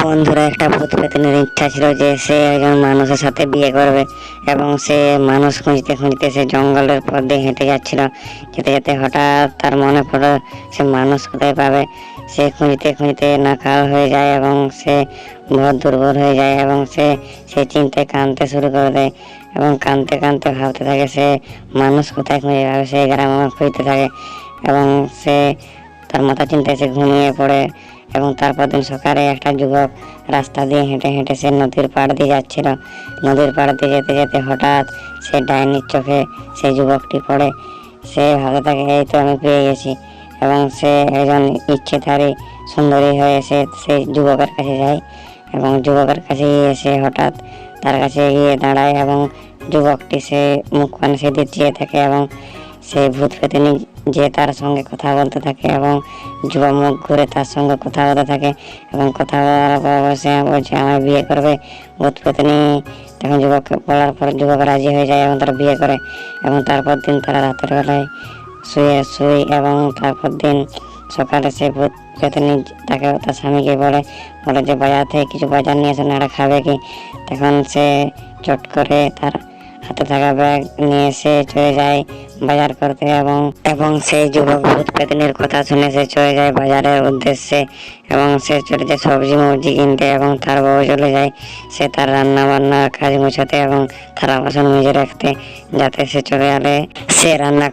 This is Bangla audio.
বন্ধুরা, একটা ভূত পেতনির ইচ্ছা ছিল যে সে একজন মানুষের সাথে বিয়ে করবে এবং সে মানুষ খুঁজতে খুঁজতে সে জঙ্গলের পথ দিয়ে হেঁটে যাচ্ছিল। যেতে যেতে হঠাৎ তার মনে পড়ে সে মানুষ কোথায় পাবে। সে খুঁজতে খুঁজতে নাকাল হয়ে যায় এবং সে বহুত দুর্বল হয়ে যায় এবং সে চিন্তায় কাঁদতে শুরু করে দেয় এবং কাঁদতে কাঁদতে ভাবতে থাকে সে মানুষ কোথায় খুঁজে পাবে। সে গ্রামে খুঁজতে থাকে এবং সে তার মাথা চিন্তায় সে ঘুমিয়ে পড়ে। এবং তারপর দিন সকালে একটা যুবক রাস্তা দিয়ে হেঁটে হেঁটে সে নদীর পাড় দিয়ে যাচ্ছিল। নদীর পাড় দিয়ে যেতে যেতে হঠাৎ সে ডাইনির চোখে সেই যুবকটি পড়ে। সে ভাবতে থাকে এই তো আমি পেয়ে গেছি এবং সে একজন ইচ্ছেধারী সুন্দরী হয়ে সেই যুবকের কাছে যায় এবং যুবকের কাছে এসে হঠাৎ তার কাছে গিয়ে দাঁড়ায় এবং যুবকটি সে মুখ পানে সেদিকে চেয়ে থাকে এবং সেই ভূত পেতনি যে তার সঙ্গে কথা বলতে থাকে এবং যুবক মুখ ঘুরে তার সঙ্গে কথা বলতে থাকে এবং কথা বলার পর সে বলছে আমার বিয়ে করবে। ভূত পেতনি তখন যুবককে বলার পর যুবক রাজি হয়ে যায় এবং তারা বিয়ে করে এবং তারপর দিন তারা রাতের বেলায় শুয়ে এবং তারপর দিন সকালে সে ভূত পেতনি তাকে তার স্বামীকে বলে যে বাজার থেকে কিছু বাজার নিয়ে আসেন, এটা খাবে কি। তখন সে চট করে তার হাতে থাকা ব্যাগ নিয়ে সে চলে যায় বাজার করতে এবং সেই যুবক ভূত পেতনির কথা শুনে সে চলে যায় বাজারের উদ্দেশ্যে এবং সে চলে যায় সবজি মবজি কিনতে এবং তার বউ চলে যায় সে তার রান্না বান্নার কাজ মুছাতে এবং থালা বাসন মেজে রাখতে, যাতে সে চলে গেলে সে রান্না